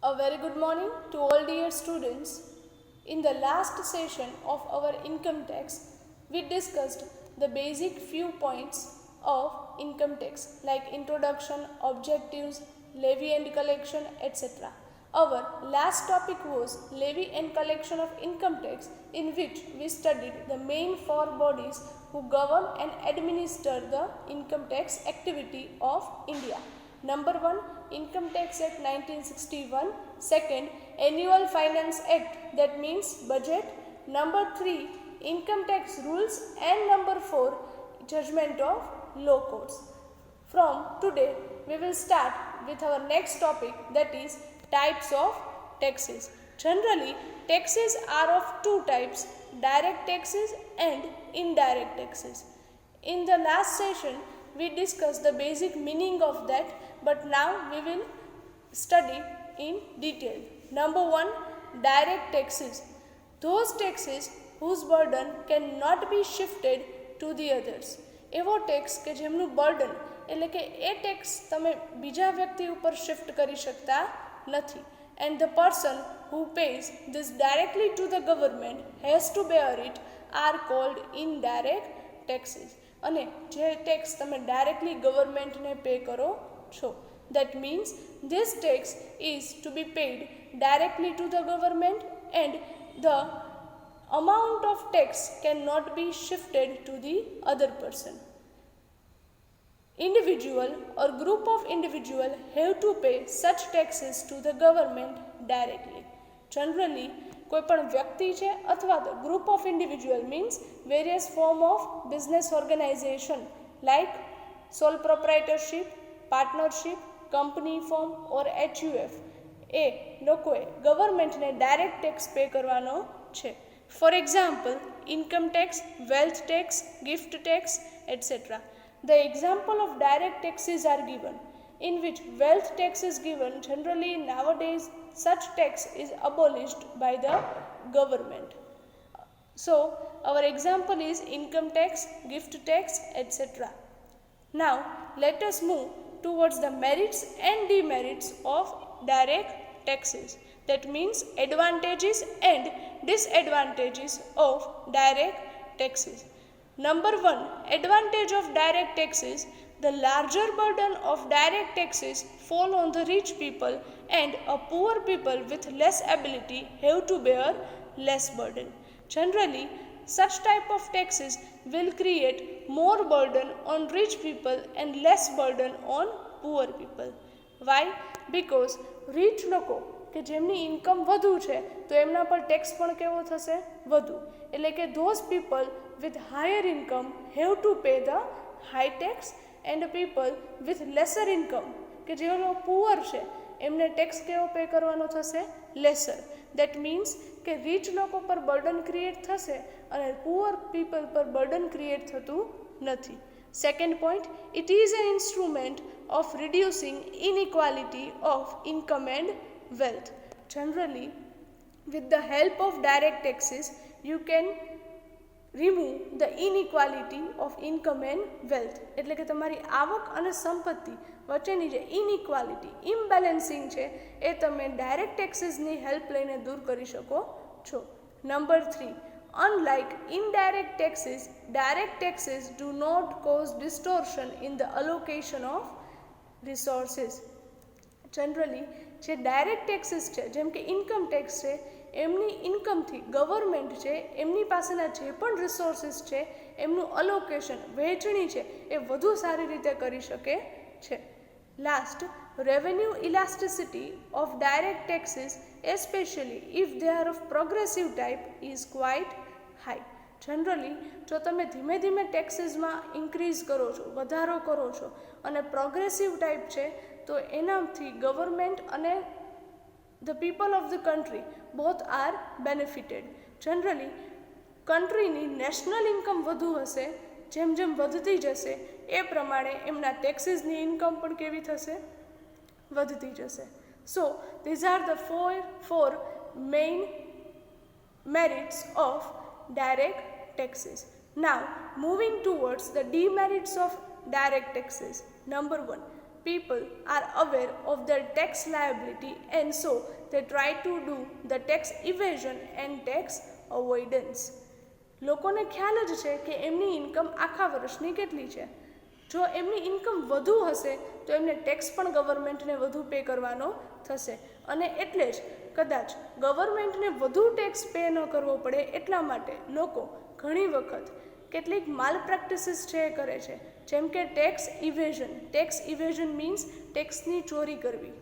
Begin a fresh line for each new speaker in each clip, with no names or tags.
A very good morning to all dear students. In the last session of our income tax, we discussed the basic few points of income tax like introduction, objectives, levy and collection, etc. Our last topic was levy and collection of income tax, in which we studied the main four bodies who govern and administer the income tax activity of India. Number 1, Income Tax Act 1961. Second, Annual Finance Act, that means budget. Number 3, Income Tax Rules. And number 4, Judgment of Law Courts. From today, we will start with our next topic, that is types of taxes. Generally, taxes are of two types, direct taxes and indirect taxes. In the last session, we discussed the basic meaning of that, but now we will study in detail. Number 1, direct taxes. Those taxes whose burden cannot be shifted to the others. એવો tax કે જેમનું burden એટલે કે એ tax તમે બીજા વ્યક્તિ ઉપર shift કરી શકતા નથી. And the person who pays this directly to the government has to bear it are called indirect taxes. અને જે ટેક્સ તમે ડાયરેક્ટલી ગવર્મેન્ટને પે કરો છો, that means this tax is to be paid directly to the government and the amount of tax cannot be shifted to the other person. Individual or group of individual have to pay such taxes to the government directly. Generally, કોઈ પણ વ્યક્તિ છે અથવા તો group of individual means various form of business organization like sole proprietorship, partnership, company form or HUF એ લોકોએ ગવર્મેન્ટને direct tax pay કરવાનો છે. For example, income tax, wealth tax, gift tax, etc. The example of direct taxes are given, in which wealth tax is given. Generally, nowadays, such tax is abolished by the government. So, our example is income tax, gift tax, etc. Now, let us move towards the merits and demerits of direct taxes. That means advantages and disadvantages of direct taxes. Number 1, advantage of direct taxes. The larger burden of direct taxes fall on the rich people and a poor people with less ability have to bear less burden. Generally, such type of taxes will create more burden on rich people and less burden on poor people. Why? Because rich લોકો કે જેમની income વધુ છે તો એમના પર tax પણ કેવો થશે? વધુ. એટલે કે those people with higher income have to pay the high tax and people with lesser income કે જે લોકો પુઅર છે એમને ટેક્સ કેવો પે કરવાનો થશે? લેસર. That means કે રીચ લોકો પર બર્ડન ક્રિએટ થશે અને પુઅર પીપલ પર બર્ડન ક્રિએટ થતું નથી. Second point, it is an instrument of reducing inequality of income and wealth. Generally, with the help of direct taxes, you can remove the inequality of income and wealth. એટલે કે તમારી આવક અને સંપત્તિ વચ્ચેની જે ઇનઇક્વાલિટી, ઇમ્બેલેન્સિંગ છે એ તમે ડાયરેક્ટ ટેક્સીસની હેલ્પ લઈને દૂર કરી શકો છો. Number 3, unlike indirect taxes, direct taxes do not cause distortion in the allocation of resources. Generally, જે ડાયરેક્ટ ટેક્સીસ છે જેમ કે ઇન્કમ ટેક્સ છે એમની ઇન્કમથી ગવર્મેન્ટ છે એમની પાસેના જે પણ રિસોર્સિસ છે એમનું અલોકેશન, વહેંચણી છે એ વધુ સારી રીતે કરી શકે છે. Last, revenue elasticity of direct taxes, especially if they are of progressive type, is quite high. Generally જો તમે ધીમે ધીમે ટેક્સીસમાં ઇન્ક્રીઝ કરો છો, વધારો કરો છો અને પ્રોગ્રેસિવ ટાઈપ છે તો એનાથી ગવર્મેન્ટ અને the people of the country both are benefited. Generally, કન્ટ્રીની નેશનલ ઇન્કમ વધુ હશે, જેમ જેમ વધતી જશે એ પ્રમાણે એમના ટેક્સીસની ઇન્કમ પણ કેવી થશે? વધતી જશે. So, these are the four main merits of direct taxes. Now, moving towards the demerits of direct taxes. Number 1, people are aware of their tax liability and so they try to do the tax evasion and tax avoidance. લોકોને ખ્યાલ જ છે કે એમની income આખા વર્ષની કેટલી છે. જો એમની ઇન્કમ વધુ હશે તો એમને ટેક્સ પણ ગવર્મેન્ટને વધુ પે કરવાનો થશે અને એટલે જ કદાચ ગવર્મેન્ટને વધુ ટેક્સ પે ન કરવો પડે એટલા માટે લોકો ઘણી વખત કેટલીક માલ પ્રેક્ટિસીસ છે એ કરે છે, જેમ કે tax evasion. Tax evasion means ટેક્સની ચોરી કરવી.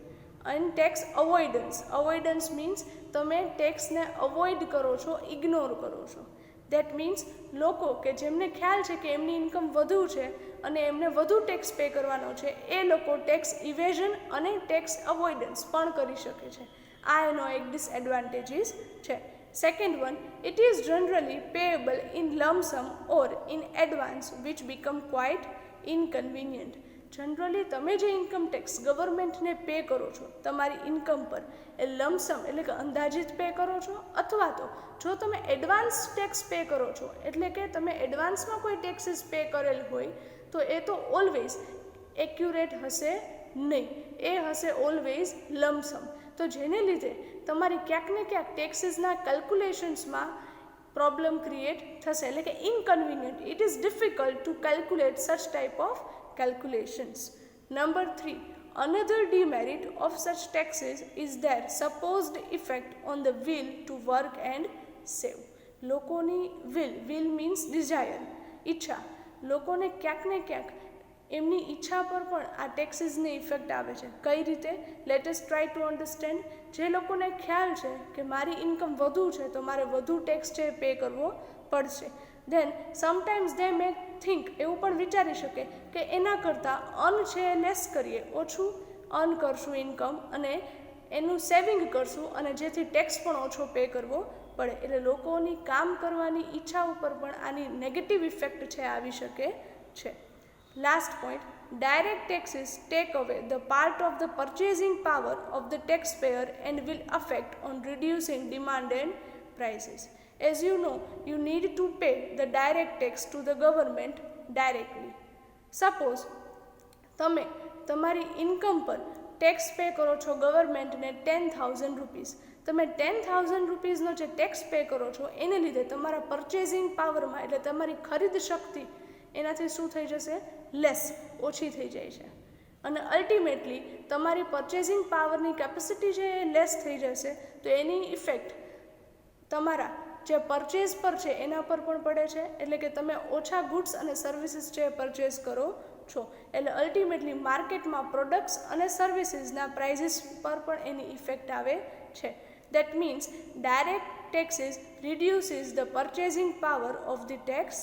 અને ટેક્સ અવોઇડન્સ મીન્સ તમે ટેક્સને અવોઇડ કરો છો, ઇગ્નોર કરો છો. દેટ મીન્સ લોકો કે જેમને ખ્યાલ છે કે એમની ઇન્કમ વધુ છે અને એમને વધુ ટેક્સ પે કરવાનો છે એ લોકો ટેક્સ ઇવેઝન અને ટેક્સ અવોઇડન્સ પણ કરી શકે છે. આ એનો એક ડિસએડવાન્ટેજીસ છે. Second one, it is generally payable in lump sum or in advance which become quite inconvenient. Generally તમે જે ઇન્કમ ટેક્સ ગવર્મેન્ટને પે કરો છો તમારી ઇન્કમ પર એ લમસમ એટલે કે અંદાજિત પે કરો છો, અથવા તો જો તમે એડવાન્સ ટેક્સ પે કરો છો એટલે કે તમે એડવાન્સમાં કોઈ ટેક્સીસ પે કરેલ હોય તો એ તો ઓલવેઝ એક્યુરેટ હશે નહીં, એ હશે ઓલવેઝ લમસમ. તો જેને લીધે તમારી ક્યાંક ને ક્યાંક ટેક્સીસના કેલ્ક્યુલેશન્સમાં પ્રોબ્લેમ ક્રિએટ થશે, એટલે કે inconvenient. It is difficult to calculate such type of calculations. Number 3, another demerit of such taxes is their supposed effect on the will to work and save. લોકોની will means desire, ઈચ્છા. લોકોને ક્યાંક ને ક્યાંક એમની ઈચ્છા પર પણ આ ટેક્સીસની ઇફેક્ટ આવે છે. કઈ રીતે? Let us try to understand. જે લોકોને ખ્યાલ છે કે મારી ઇન્કમ વધુ છે તો મારે વધુ ટેક્સ છે પે કરવો પડશે, દેન સમટાઈમ્સ દે મે થિંક, એવું પણ વિચારી શકે કે એના કરતાં અર્ન છે લેસ કરીએ, ઓછું અર્ન કરશું ઇન્કમ અને એનું સેવિંગ કરશું અને જેથી ટેક્સ પણ ઓછો પે કરવો પડે. એટલે લોકોની કામ કરવાની ઈચ્છા ઉપર પણ આની નેગેટિવ ઇફેક્ટ છે આવી શકે છે. Last point, direct taxes tech અવે the part of the purchasing power of the tax payer and will affect on reducing demand and prices. As you know, you need to pay the direct tax to the government directly. Suppose તમે તમારી income પર tax pay કરો છો ગવર્મેન્ટને 10,000 rupees. તમે 10,000 રૂપીસનો જે tax pay કરો છો એને લીધે તમારા પરચેસિંગ પાવરમાં એટલે તમારી ખરીદ શક્તિ એનાથી શું થઈ જશે? લેસ, ઓછી થઈ જાય છે. અને અલ્ટિમેટલી તમારી પરચેસિંગ પાવરની કેપેસિટી છે એ લેસ થઈ જશે તો એની ઇફેક્ટ તમારા જે પરચેઝ પર છે એના પર પણ પડે છે, એટલે કે તમે ઓછા ગુડ્સ અને સર્વિસીસ છે પરચેઝ કરો છો. એટલે અલ્ટિમેટલી માર્કેટમાં પ્રોડક્ટ્સ અને સર્વિસીસના પ્રાઇઝીસ પર પણ એની ઇફેક્ટ આવે છે. That means direct taxes reduces the purchasing power of the tax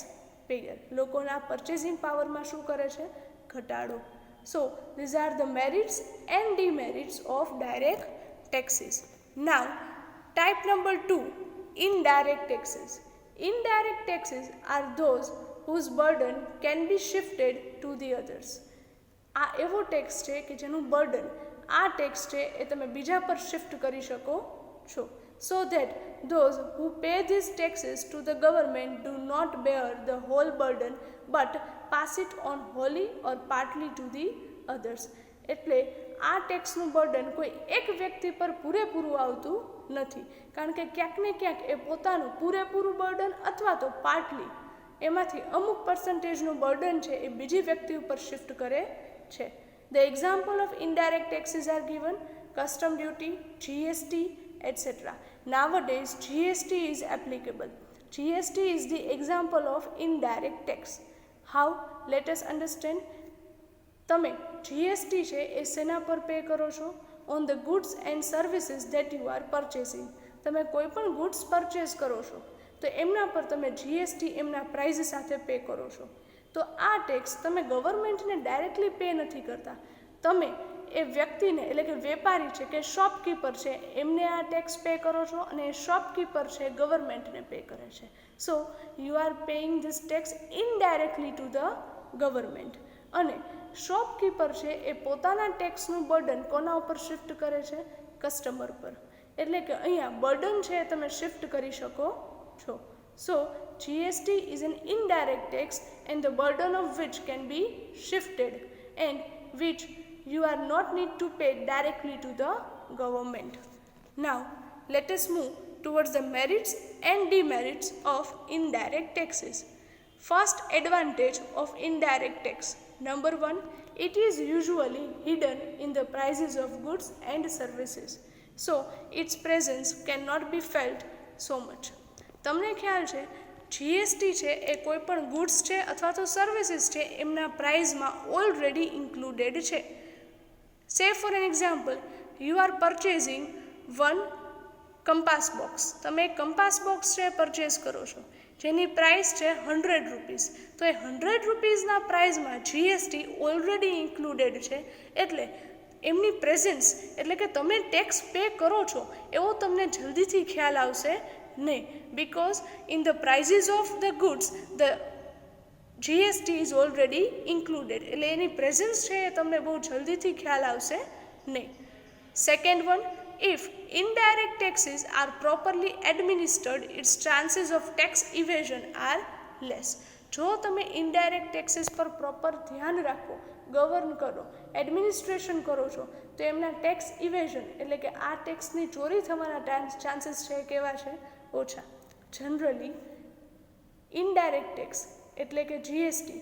payer. લોકોના પરચેસિંગ પાવરમાં શું કરે છે? ઘટાડો. So these are the merits and demerits of direct taxes. Now type number 2, indirect taxes. Indirect taxes are those whose burden can be shifted to the others. આ એવો tax છે કે જેનું બર્ડન, આ ટેક્સ છે એ તમે બીજા પર શિફ્ટ કરી શકો છો. So that those who pay these taxes to the government do not bear the whole burden but pass it on wholly or partly to the others. એટલે આ ટેક્સનું બર્ડન કોઈ એક વ્યક્તિ પર પૂરેપૂરું આવતું નથી, કારણ કે ક્યાંક ને ક્યાંક એ પોતાનું પૂરેપૂરું બર્ડન અથવા તો પાર્ટલી એમાંથી અમુક પર્સન્ટેજનું બર્ડન છે એ બીજી વ્યક્તિ ઉપર શિફ્ટ કરે છે. The example of indirect taxes R given custom duty, GST, etc. Nowadays GST is applicable. GST is the example of indirect tax. How? Let us understand. તમે જીએસટી છે એ શેના પર પે કરો છો? On the goods and services that you R purchasing. તમે કોઈ પણ goods purchase કરો છો તો એમના પર તમે જીએસટી એમના પ્રાઇઝ સાથે પે કરો છો. તો આ ટેક્સ તમે ગવર્મેન્ટને ડાયરેક્ટલી પે નથી કરતા, તમે એ વ્યક્તિને એટલે કે વેપારી છે કે શોપકીપર છે એમને આ ટેક્સ પે કરો છો અને એ શોપકીપર છે ગવર્મેન્ટને પે કરે છે. So you are paying this tax indirectly to the government. અને શોપકીપર છે એ પોતાના ટેક્સનું બર્ડન કોના ઉપર શિફ્ટ કરે છે? કસ્ટમર પર. એટલે કે અહીંયા બર્ડન છે તમે શિફ્ટ કરી શકો છો. So GST is an indirect tax and the burden of which can be shifted and which you are not need to pay directly to the government. Now let us move towards the merits and demerits of indirect taxes. First advantage of indirect tax. Number 1, it is usually hidden in the prices of goods and services. So its presence cannot be felt so much. તમને ખ્યાલ છે GST છે એ કોઈ પણ goods છે અથવા તો services છે એમના પ્રાઇઝમાં ઓલરેડી ઇન્ક્લુડેડ છે. Say for an example, you are purchasing one compass box. તમે એક કંપાસ બોક્સ છે પરચેઝ કરો છો જેની પ્રાઇસ છે 100 રૂપીસ. તો એ 100 રૂપીસના પ્રાઇઝમાં જીએસટી ઓલરેડી ઇન્ક્લુડેડ છે, એટલે એમની પ્રેઝન્સ એટલે કે તમે ટેક્સ પે કરો છો એવો તમને જલ્દીથી ખ્યાલ આવશે નહીં, because in the prices of the goods the GST is already included. એટલે એની પ્રેઝન્સ છે એ તમને બહુ જલ્દીથી ખ્યાલ આવશે નહીં. Second one, if indirect taxes are properly administered, its chances of tax evasion are less. જો તમે ઇનડાયરેક્ટ ટેક્સીસ પર પ્રોપર ધ્યાન રાખો, ગવર્ન કરો, એડમિનિસ્ટ્રેશન કરો છો તો એમના ટેક્સ ઇવેઝન એટલે કે આ ટેક્સની ચોરી થવાના ચાન્સીસ છે કેવા છે? ઓછા. જનરલી ઇનડાયરેક્ટ ટેક્સ એટલે કે જીએસટી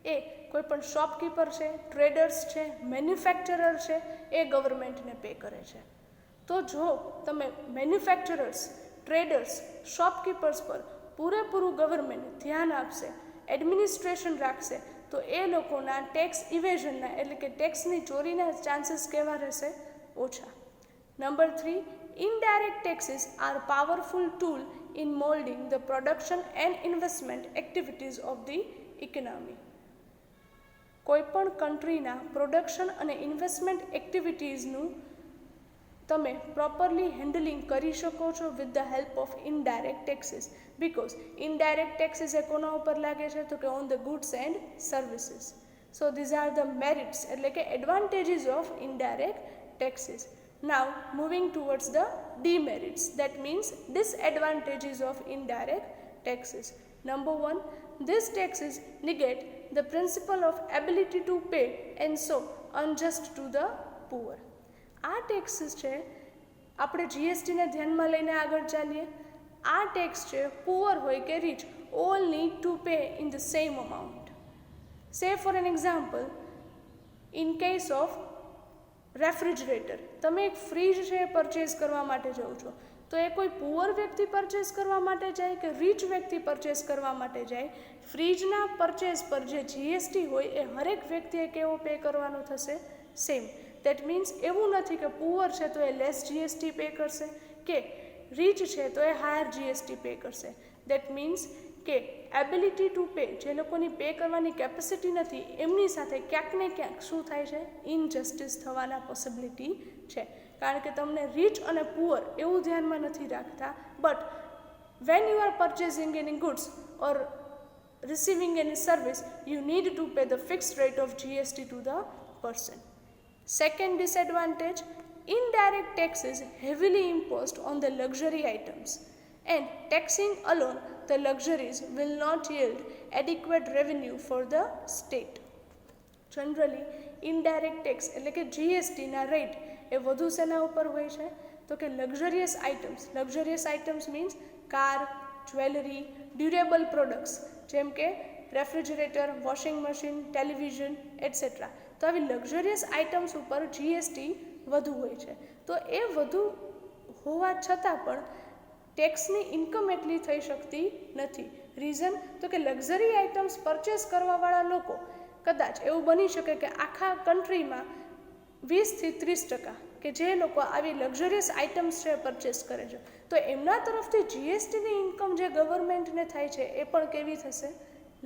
એ કોઈ પણ શોપકીપર છે, ટ્રેડર્સ છે, મેન્યુફેક્ચરર છે એ ગવર્મેન્ટને પે કરે છે. તો જો તમે મેન્યુફેક્ચરર્સ, ટ્રેડર્સ, શોપકીપર્સ પર પૂરેપૂરું ગવર્મેન્ટ ધ્યાન આપશે, એડમિનિસ્ટ્રેશન રાખશે તો એ લોકોના ટેક્સ ઇવેઝનના એટલે કે ટેક્સની ચોરીના ચાન્સીસ કેવા રહેશે? ઓછા. Number 3, indirect taxes are powerful tool in molding the production and investment activities of the economy. કોઈપણ કન્ટ્રીના પ્રોડક્શન અને ઇન્વેસ્ટમેન્ટ એક્ટિવિટીઝનું તમે પ્રોપરલી હેન્ડલિંગ કરી શકો છો with the help of indirect taxes, because indirect taxes એ કોના ઉપર લાગે છે? તો કે on the goods and services. So these are the merits એટલે કે advantages of indirect taxes. Now moving towards the demerits, that means disadvantages of indirect taxes. Number 1, these taxes negate the principle of ability to pay and so unjust to the poor. આ taxes છે, આપણે જીએસટીને ધ્યાનમાં લઈને આગળ ચાલીએ. આ tax છે poor હોય કે rich, all need to pay in the same amount. Say for an example, in case of refrigerator, તમે એક ફ્રીજ છે એ પરચેઝ કરવા માટે જાઓ છો તો એ કોઈ પુઅર વ્યક્તિ પરચેઝ કરવા માટે જાય કે રીચ વ્યક્તિ પરચેઝ કરવા માટે જાય? ફ્રીજના પરચેઝ પર જે જીએસટી હોય એ હરેક વ્યક્તિએ કેવો પે કરવાનો થશે? સેમ. દેટ મીન્સ એવું નથી કે પુઅર છે તો એ લેસ જીએસટી પે કરશે કે રીચ છે તો એ હાયર જીએસટી પે કરશે. દેટ મીન્સ કે એબિલિટી ટુ પે, જે લોકોની પે કરવાની કેપેસિટી નથી એમની સાથે ક્યાંક ને ક્યાંક શું થાય છે? ઇનજસ્ટિસ થવાના પોસિબિલિટી છે. કારણ કે તમને રીચ અને પુઅર એવું ધ્યાનમાં નથી રાખતા, but when you are purchasing any goods or receiving any service, you need to pay the fixed rate of GST to the person. Second disadvantage, indirect taxes heavily imposed on the luxury items, and taxing alone the luxuries will not yield adequate revenue for the state. Generally indirect tax એટલે કે જીએસટીના rate એ વધુ શેના ઉપર હોય છે? તો કે luxurious items. Luxurious items means car, jewellery, durable products જેમ કે refrigerator, washing machine, television etcetera. તો આવી લક્ઝરિયસ આઇટમ્સ ઉપર જીએસટી વધુ હોય છે. તો એ વધુ હોવા છતાં પણ ટેક્સની ઇન્કમ એટલી થઈ શકતી નથી. રીઝન? તો કે લક્ઝરી આઇટમ્સ પરચેસ કરવાવાળા લોકો કદાચ એવું બની શકે કે આખા કન્ટ્રીમાં 20થી 30% કે જે લોકો આવી લક્ઝરિયસ આઇટમ્સ છે પરચેસ કરે છે, તો એમના તરફથી જીએસટીની ઇન્કમ જે ગવર્મેન્ટને થાય છે એ પણ કેવી થશે?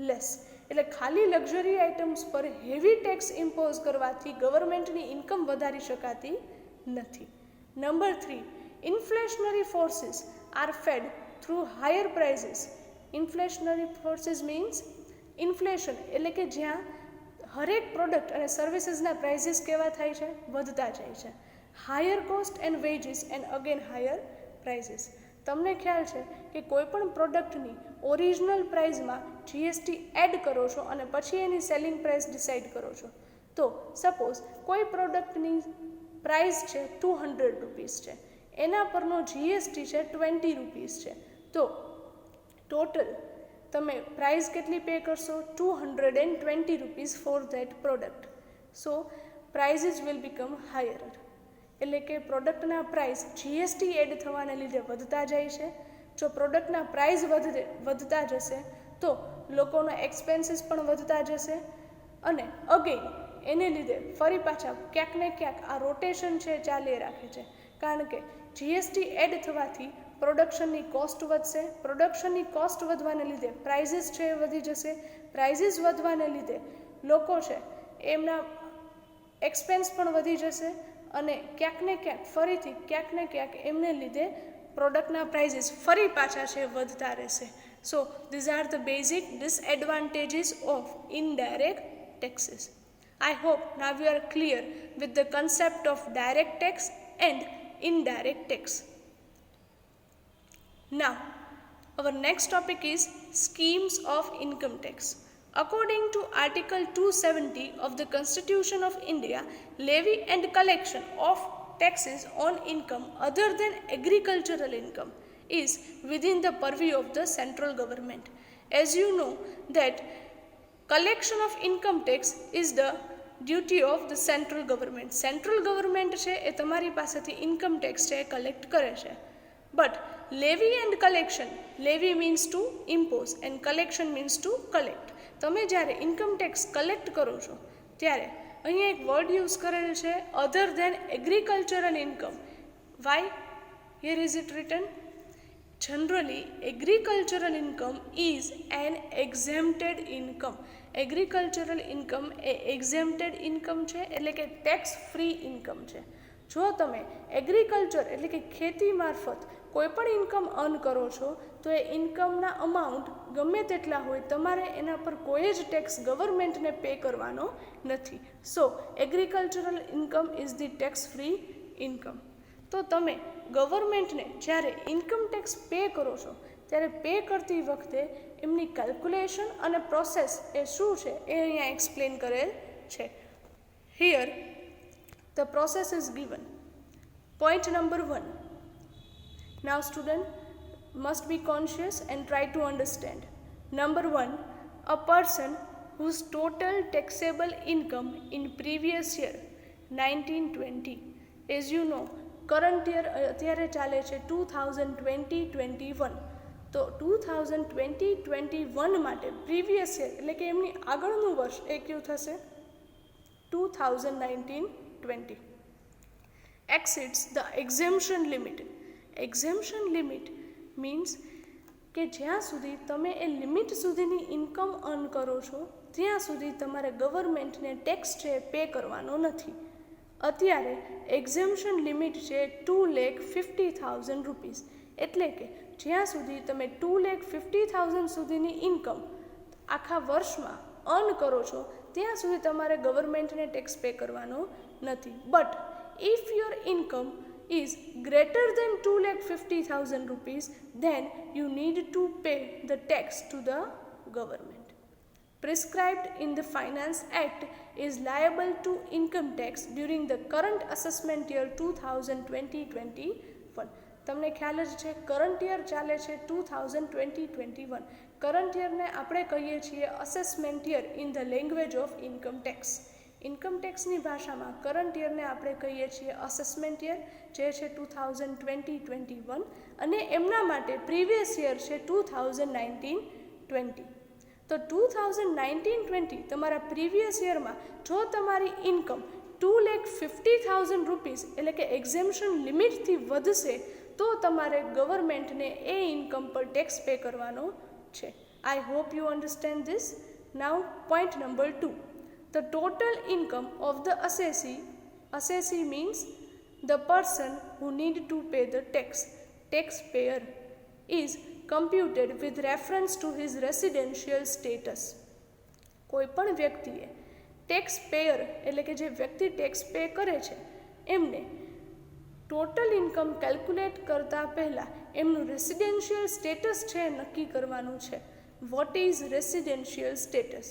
લેસ. એટલે ખાલી લક્ઝરી આઇટમ્સ પર હેવી ટેક્સ ઇમ્પોઝ કરવાથી ગવર્મેન્ટની ઇન્કમ વધારી શકાતી નથી. Number 3, inflationary forces are fed through higher prices. Inflationary forces means inflation એટલે કે જ્યાં હરેક પ્રોડક્ટ અને સર્વિસીસના પ્રાઇઝીસ કેવા થાય છે? વધતા જાય છે. Higher cost and veggies and again higher prices. તમને ખ્યાલ છે કે કોઈ પણ પ્રોડક્ટની ઓરિજિનલ પ્રાઇઝમાં જીએસટી એડ કરો છો અને પછી એની સેલિંગ પ્રાઇસ ડિસાઇડ કરો છો, તો સપોઝ કોઈ પ્રોડક્ટની પ્રાઇસ છે 200 રૂપીસ છે, એના પરનો જીએસટી છે 20 રૂપીસ છે, તો ટોટલ તમે પ્રાઇસ કેટલી પે કરશો? 220 rupees for that product. So prices will become higher. એટલે કે પ્રોડક્ટના પ્રાઇસ જીએસટી એડ થવાને લીધે વધતા જાય છે. જો પ્રોડક્ટના પ્રાઇસ વધતા જશે તો લોકોના એક્સપેન્સીસ પણ વધતા જશે, અને અગેન એને લીધે ફરી પાછા ક્યાંક ને ક્યાંક આ રોટેશન છે ચાલી રાખે છે. કારણ કે જીએસટી એડ થવાથી પ્રોડક્શનની કોસ્ટ વધશે, પ્રોડક્શનની કોસ્ટ વધવાને લીધે પ્રાઇઝીસ છે એ વધી જશે, પ્રાઇઝીસ વધવાને લીધે લોકો છે એમના એક્સપેન્સ પણ વધી જશે, અને ક્યાંક ને ક્યાંક ફરીથી ક્યાંક ને ક્યાંક એમને લીધે પ્રોડક્ટના પ્રાઇઝીસ ફરી પાછા છે વધતા રહેશે. સો these are the basic disadvantages of indirect taxes. I hope now you are clear with the concept of direct tax and indirect tax. Now, our next topic is schemes of income tax. According to Article 270 of the Constitution of India, levy and collection of taxes on income other than agricultural income is within the purview of the central government. As you know that collection of income tax is the duty of the central government. Central government છે એ તમારી પાસેથી income tax છે એ collect કરે છે. But levy and collection, levy means to impose and collection means to collect. તમે જ્યારે income tax collect કરો છો ત્યારે અહીંયા એક વર્ડ યુઝ કરેલ છે other than agricultural income. Why? Here is it written generally agricultural income is an exempted income. Agricultural income એ એક્ઝેમ્પ્ટેડ ઇન્કમ છે, એટલે કે ટેક્સ ફ્રી ઇન્કમ છે. જો તમે એગ્રીકલ્ચર એટલે કે ખેતી મારફત કોઈ પણ ઇન્કમ અર્ન કરો છો તો એ ઇન્કમના અમાઉન્ટ ગમે તેટલા હોય, તમારે એના પર કોઈ જ ટેક્સ ગવર્મેન્ટને પે કરવાનો નથી. So agricultural income is the tax free income. તો તમે ગવર્મેન્ટને જ્યારે ઇન્કમ ટેક્સ પે કરો છો ત્યારે પે કરતી વખતે એમની કેલ્ક્યુલેશન અને પ્રોસેસ એ શું છે એ અહીંયા એક્સપ્લેન કરેલ છે. Here the process is given. Point number 1. Now student must be conscious and try to understand. Number 1, a person whose total taxable income in previous year 1920, as you know current year અત્યારે ચાલે છે 2020-21, તો 2020-21 માટે previous year એટલે કે એમની આગળનું વર્ષ એ કયું થશે? 2019-20 exceeds the exemption limit. exemption limit means કે જ્યાં સુધી તમે એ લિમિટ સુધીની ઇન્કમ અર્ન કરો છો ત્યાં સુધી તમારે ગવર્મેન્ટને ટેક્સ છે પે કરવાનો નથી. અત્યારે એક્ઝેમ્પશન લિમિટ છે 2,50,000 રૂપીસ, એટલે કે જ્યાં સુધી તમે 2,50,000 સુધીની ઇન્કમ આખા વર્ષમાં અર્ન કરો છો ત્યાં સુધી તમારે ગવર્મેન્ટને ટેક્સ પે કરવાનો નથી. But if your income is greater than 2,50,000 rupees, then you need to pay the tax to the government. Prescribed in the Finance Act is liable to income tax during the current assessment year 2020-21. તમને ખ્યાલ જ છે current year ચાલે છે 2020-21. Current યરને આપણે કહીએ છીએ assessment year in the language of income tax. Income ટેક્સની ભાષામાં કરંટ યરને આપણે કહીએ છીએ અસેસમેન્ટ યર, જે છે 2020-21, અને એમના માટે પ્રીવિયસ યર છે 2019-20. તો 2019-20 તમારા પ્રીવિયસ યરમાં જો તમારી ઇન્કમ 2,50,000 રૂપીસ એટલે કે એક્ઝેમ્પશન લિમિટથી વધશે તો તમારે ગવર્મેન્ટને એ ઇન્કમ પર ટેક્સ પે કરવાનો છે. I hope you understand this. Now point number 2. The total income of the assessee means the person who need to pay the taxpayer, is computed with reference to his residential status. કોઈ પણ વ્યક્તિએ tax payer એટલે કે જે વ્યક્તિ tax pay કરે છે એમને ટોટલ ઇન્કમ કેલ્ક્યુલેટ કરતા પહેલાં એમનું રેસિડેન્શિયલ સ્ટેટસ છે નક્કી કરવાનું છે. What is residential status?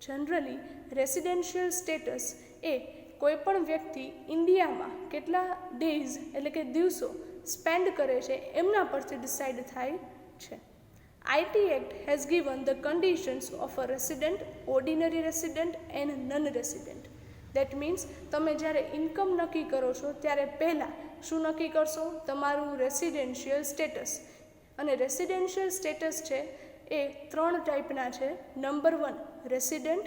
Generally residential status એ કોઈપણ વ્યક્તિ ઇન્ડિયામાં કેટલા ડેઝ એટલે કે દિવસો સ્પેન્ડ કરે છે એમના પરથી ડિસાઇડ થાય છે. IT Act has given the conditions of a resident, ordinary resident and non-resident. That means તમે જ્યારે ઇન્કમ નક્કી કરો છો ત્યારે પહેલાં શું નક્કી કરશો? તમારું રેસિડેન્શિયલ સ્ટેટસ. અને રેસિડેન્શિયલ સ્ટેટસ છે એ 3 ટાઈપના છે. Number 1 resident,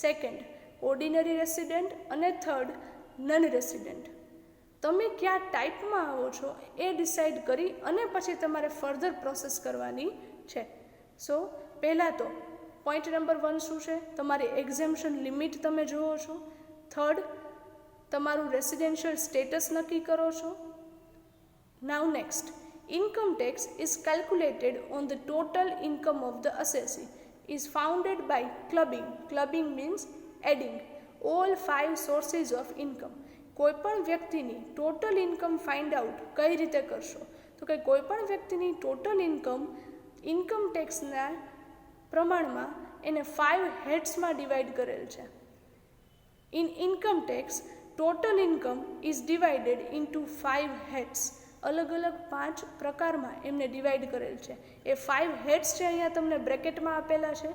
second ordinary resident અને થર્ડ નન રેસિડન્ટ. તમે કયા ટાઈપમાં આવો છો એ ડિસાઇડ કરી અને પછી તમારે ફર્ધર પ્રોસેસ કરવાની છે. સો પહેલાં તો પોઈન્ટ નંબર 1 શું છે? તમારી એક્ઝેમ્પશન લિમિટ તમે જુઓ છો. થર્ડ તમારું રેસિડેન્શિયલ સ્ટેટસ નક્કી કરો છો. Now next, income tax is calculated on the total income of the assessee is founded by clubbing. Clubbing means adding all 5 sources of income. કોઈપણ વ્યક્તિની ટોટલ ઇન્કમ ફાઇન્ડ આઉટ કઈ રીતે કરશો? તો કે કોઈપણ વ્યક્તિની ટોટલ ઇન્કમ ટેક્સના પ્રમાણમાં એને 5 હેડ્સમાં ડિવાઈડ કરેલ છે. In income tax total income is divided into 5 heads. અલગ અલગ 5 પ્રકારમાં એમને ડિવાઈડ કરેલ છે. એ 5 હેડ્સ છે અહીંયા તમને બ્રેકેટમાં આપેલા છે.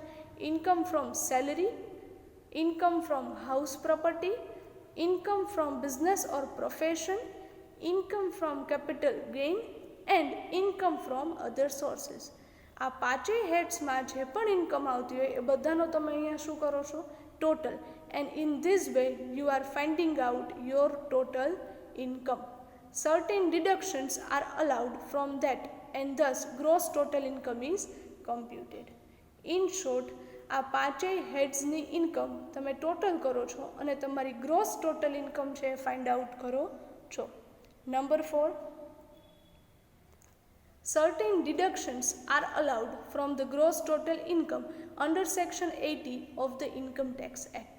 Income from salary, income from house property, income from business or profession, income from capital gain and income from other sources. આ 5 હેડ્સમાં જે પણ ઇન્કમ આવતી હોય એ બધાનો તમે અહીંયા શું કરો છો? Total. And in this way you are finding out your total income. Certain deductions are allowed from that and thus gross total income is computed. In short, આ 5 હેડ્સની ઇન્કમ તમે ટોટલ કરો છો અને તમારી ગ્રોસ ટોટલ ઇન્કમ છે find out કરો છો. Number 4, certain deductions are allowed from the gross total income under section 80 of the Income Tax Act.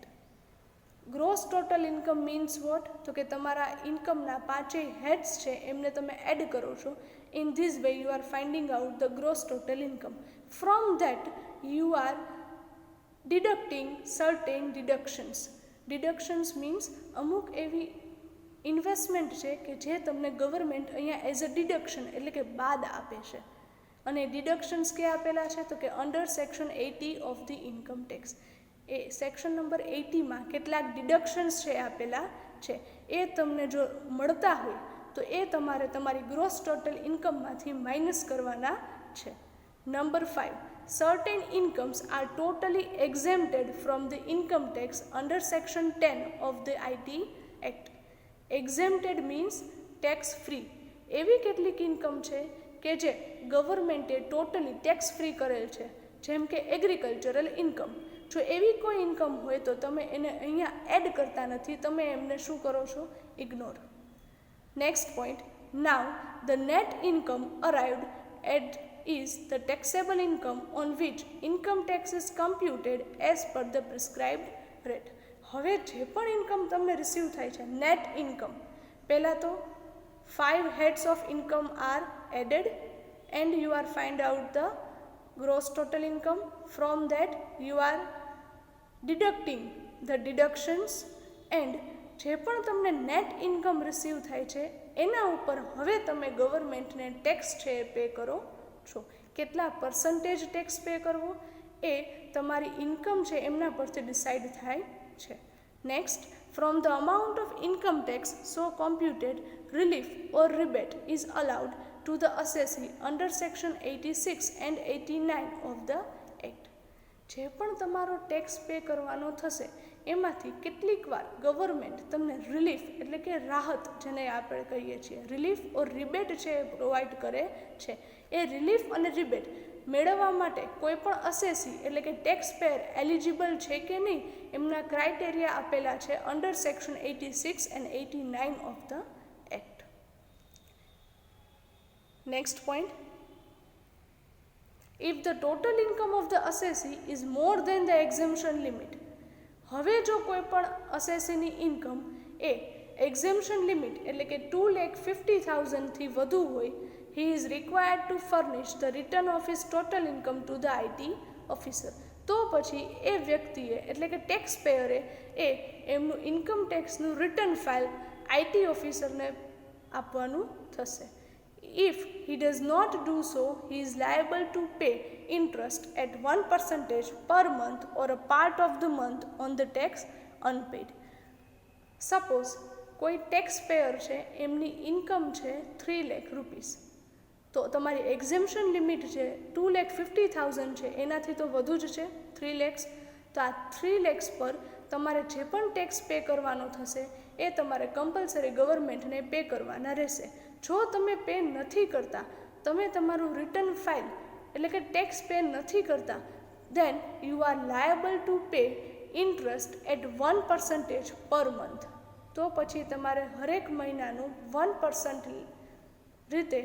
Gross total income means what? તો કે તમારા ઇન્કમના 5 હેડ્સ છે એમને તમે એડ કરો છો. In this way you are finding out the gross total income. From that you are deducting certain deductions. Deductions means અમુક એવી ઇન્વેસ્ટમેન્ટ છે કે જે તમને ગવર્મેન્ટ અહીંયા એઝ અ ડિડક્શન એટલે કે બાદ આપે છે. અને ડિડક્શન્સ ક્યાં આપેલા છે? તો કે under section 80 of the income tax. એ સેક્શન નંબર 80માં કેટલાક ડિડક્શન્સ છે આપેલા છે. એ તમને જો મળતા હોય તો એ તમારે તમારી ગ્રોસ ટોટલ ઇન્કમમાંથી માઇનસ કરવાના છે. Number 5, certain incomes are totally exempted from the income tax under section 10 of the IT Act. Exempted means tax free. એવી કેટલીક ઇન્કમ છે કે જે ગવર્મેન્ટે ટોટલી ટેક્સ ફ્રી કરેલ છે, જેમ કે એગ્રીકલ્ચરલ ઇન્કમ. જો એવી કોઈ ઇન્કમ હોય તો તમે એને અહીંયા એડ કરતા નથી, તમે એમને શું કરો છો? Ignore. Next point, now the net income arrived at is the taxable income on which income tax is computed as per the prescribed rate. હવે જે પણ ઇન્કમ તમને રિસીવ થાય છે નેટ ઇન્કમ, પહેલાં તો 5 heads of income are added and you are find out the gross total income. From that you are deducting the deductions and જે પણ તમને નેટ ઇન્કમ રિસીવ થાય છે એના ઉપર હવે તમે ગવર્મેન્ટને ટેક્સ છે એ પે કરો છો. કેટલા પર્સન્ટેજ ટેક્સ પે કરવો એ તમારી ઇન્કમ છે એમના પરથી ડિસાઇડ થાય છે. Next, from the amount of income tax so computed relief or rebate is allowed to the assessee under section 86 and 89 of the act. જે પણ તમારો ટેક્સ પે કરવાનો થશે એમાંથી કેટલીક વાર ગવર્મેન્ટ તમને રિલીફ એટલે કે રાહત, જેને આપણે કહીએ છીએ રિલીફ ઓર રિબેટ છે એ પ્રોવાઈડ કરે છે. એ રિલીફ અને રિબેટ મેળવવા માટે કોઈ પણ અસેસી એટલે કે ટેક્સ પેયર એલિજિબલ છે કે નહીં એમના ક્રાઇટેરિયા આપેલા છે under section 86 and 89 of the act. Next point, if the total income of the assessee is more than the exemption limit. હવે જો કોઈ પણ અસેસીની ઇન્કમ એ એક્ઝેમ્પશન લિમિટ એટલે કે 2,50,000 થી વધુ હોય, he is required to furnish the return of his total income to the IT officer. તો પછી એ વ્યક્તિએ એટલે કે ટેક્સ પેયરે એમનું ઇન્કમ ટેક્સનું રિટર્ન ફાઇલ આઈટી ઓફિસરને આપવાનું થશે. If he does not do so, he is liable to pay interest at 1% per month or a part of the month on the tax unpaid. Suppose કોઈ tax payer છે, એમની income છે 3 lakh rupees, તો તમારી exemption limit છે 2,50,000 છે, એનાથી તો વધુ જ છે 3 lakhs. તો આ 3 lakhs પર તમારે જે પણ ટેક્સ પે કરવાનો થશે એ તમારે કમ્પલસરી ગવર્મેન્ટને પે કરવાના રહેશે. જો તમે પે નથી કરતા, તમે તમારું રિટર્ન ફાઇલ એટલે કે ટેક્સ પે નથી કરતા, then you are liable to pay interest at 1% per month. તો પછી તમારે હરેક મહિનાનું 1% રીતે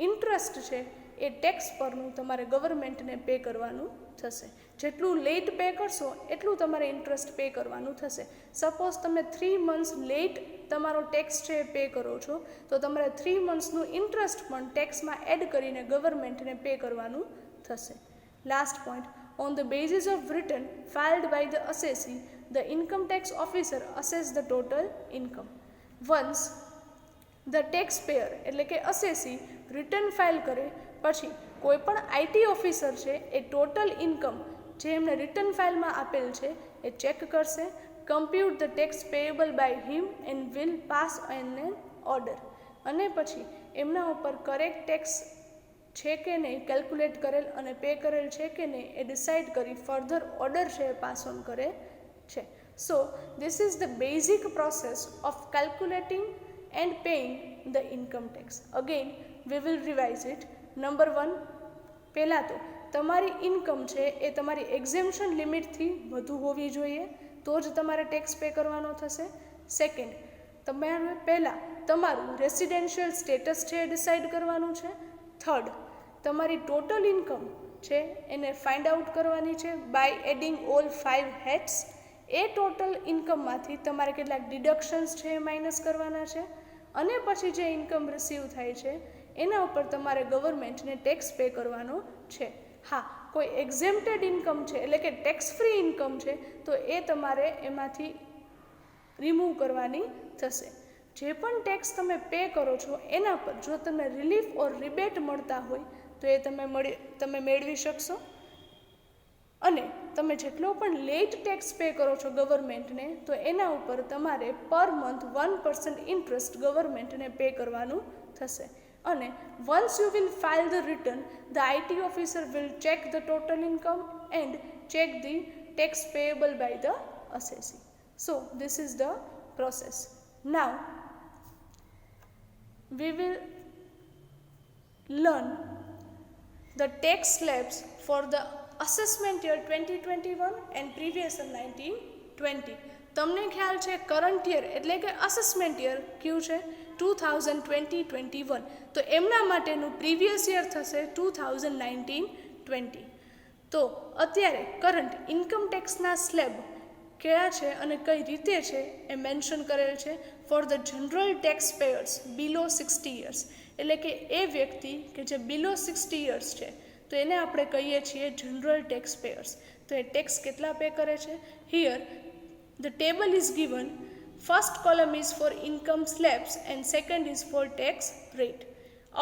ઇન્ટરેસ્ટ છે એ ટેક્સ પરનું તમારે ગવર્મેન્ટને પે કરવાનું થશે. જેટલું લેટ પે કરશો એટલું તમારે ઇન્ટરેસ્ટ પે કરવાનું થશે. સપોઝ તમે 3 months લેટ તમારો ટેક્સ છે એ પે કરો છો, તો તમારે 3 monthsનું ઇન્ટરેસ્ટ પણ ટેક્સમાં એડ કરીને ગવર્મેન્ટને પે કરવાનું થશે. Last point, on the basis of return filed by the assessee, the income tax officer assess the total income. Once the tax payer એટલે કે અસેસી રિટર્ન ફાઇલ કરે પછી કોઈ પણ આઈટી ઓફિસર છે એ ટોટલ ઇન્કમ જે એમને રિટર્ન ફાઇલમાં આપેલ છે એ ચેક કરશે, compute the tax payable by him and will pass an order. અને પછી એમના ઉપર કરેક્ટ ટેક્સ છે કે નહીં કેલ્ક્યુલેટ કરેલ અને પે કરેલ છે કે નહીં એ ડિસાઇડ કરી ફર્ધર ઓર્ડર છે એ પાસ ઓન કરે છે. So this is the basic process of calculating and paying the income tax. Again we will revise it. Number 1, પહેલાં તો તમારી ઇન્કમ છે એ તમારી એક્ઝેમ્પશન લિમિટથી વધુ હોવી જોઈએ, તો જ તમારે ટેક્સ પે કરવાનો થશે. સેકન્ડ, તમારે પહેલાં તમારું રેસિડેન્શિયલ સ્ટેટસ છે એ ડિસાઇડ કરવાનું છે. થર્ડ, તમારી ટોટલ ઇન્કમ છે એને ફાઇન્ડ આઉટ કરવાની છે બાય એડિંગ ઓલ 5 હેટ્સ. એ ટોટલ ઇન્કમમાંથી તમારે કેટલાક ડિડક્શન્સ છે એ માઇનસ કરવાના છે, અને પછી જે ઇન્કમ રિસીવ થાય છે એના ઉપર તમારે ગવર્મેન્ટને ટેક્સ પે કરવાનો છે. હા, કોઈ એક્ઝેમ્પ્ટેડ ઇન્કમ છે એટલે કે ટેક્સ ફ્રી ઇન્કમ છે તો એ તમારે એમાંથી રિમૂવ કરવાની થશે. જે પણ ટેક્સ તમે પે કરો છો એના પર જો તમને રિલીફ ઓર રિબેટ મળતા હોય તો એ તમે મેળવી શકશો. અને તમે જેટલો પણ લેટ ટેક્સ પે કરો છો ગવર્મેન્ટને તો એના ઉપર તમારે પર મંથ 1% ઇન્ટરેસ્ટ ગવર્મેન્ટને પે કરવાનું થશે. અને once you will file the return, the IT officer will check the total income and check the tax payable by the assessee. So this is the process. Now we will learn the tax slabs for the assessment year 2021 and previous year 1920. તમને ખ્યાલ છે current year એટલે કે assessment year કયું છે 2020-21, તો એમના માટેનું પ્રીવિયસ યર થશે 2019-20. તો અત્યારે કરંટ ઇન્કમ ટેક્સના સ્લેબ કયા છે અને કઈ રીતે છે એ મેન્શન કરેલ છે for the general tax payers below 60 years. એટલે કે એ વ્યક્તિ કે જે બિલો 60 years છે તો એને આપણે કહીએ છીએ જનરલ ટેક્સ પેયર્સ. તો એ ટેક્સ કેટલા પે કરે છે? Here the table is given. First column is for income slabs and second is for tax rate.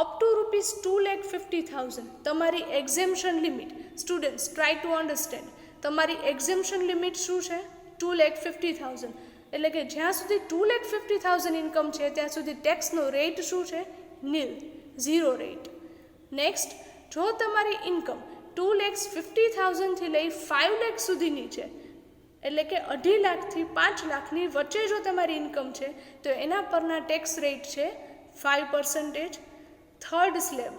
Up to rupees 2,50,000 તમારી exemption limit. Students, try to understand. તમારી exemption limit શું છે? 2,50,000. એટલે કે જ્યાં સુધી 2,50,000 ઇન્કમ છે ત્યાં સુધી ટેક્સનો રેટ શું છે? નીલ, 0 રેટ. નેક્સ્ટ, જો તમારી ઇન્કમ 2,50,000 થી લઈ 5 લાખ સુધીની છે એટલે કે 2.5 લાખથી 5 લાખની વચ્ચે જો તમારી ઇન્કમ છે તો એના પરના ટેક્સ રેટ છે 5%. Third slab,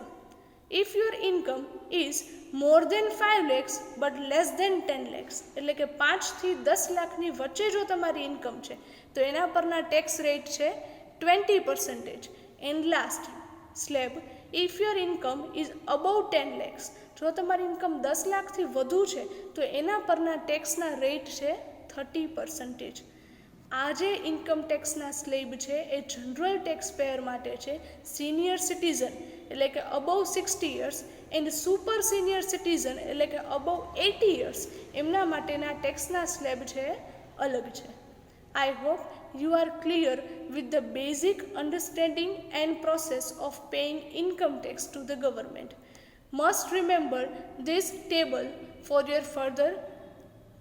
if your income is more than 5 lakhs but less than 10 lakhs એટલે કે 5 થી 10 લાખની વચ્ચે જો તમારી ઇન્કમ છે તો એના પરના ટેક્સ રેટ છે 20%. And last slab, if your income is above 10 lakhs જો તમારી ઇન્કમ 10 લાખથી વધુ છે તો એના પરના ટેક્સના રેટ છે 30%. આ જે ઇન્કમ ટેક્સના સ્લેબ છે એ જનરલ ટેક્સ પેયર માટે છે. સિનિયર સિટીઝન એટલે કે above 60 years and super senior citizen એટલે કે અબવ 80 યર્સ એમના માટેના ટેક્સના સ્લેબ છે અલગ છે. I hope you are clear with the basic understanding and process of paying income tax to the government. Must remember this table for your further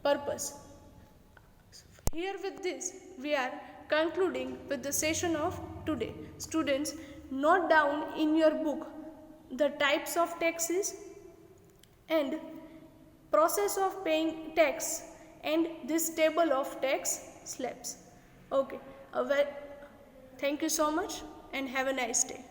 purpose. Here with this we are concluding with the session of today. Students, note down in your book the types of taxes and process of paying tax and this table of tax slabs. Okay, thank you so much and have a nice day.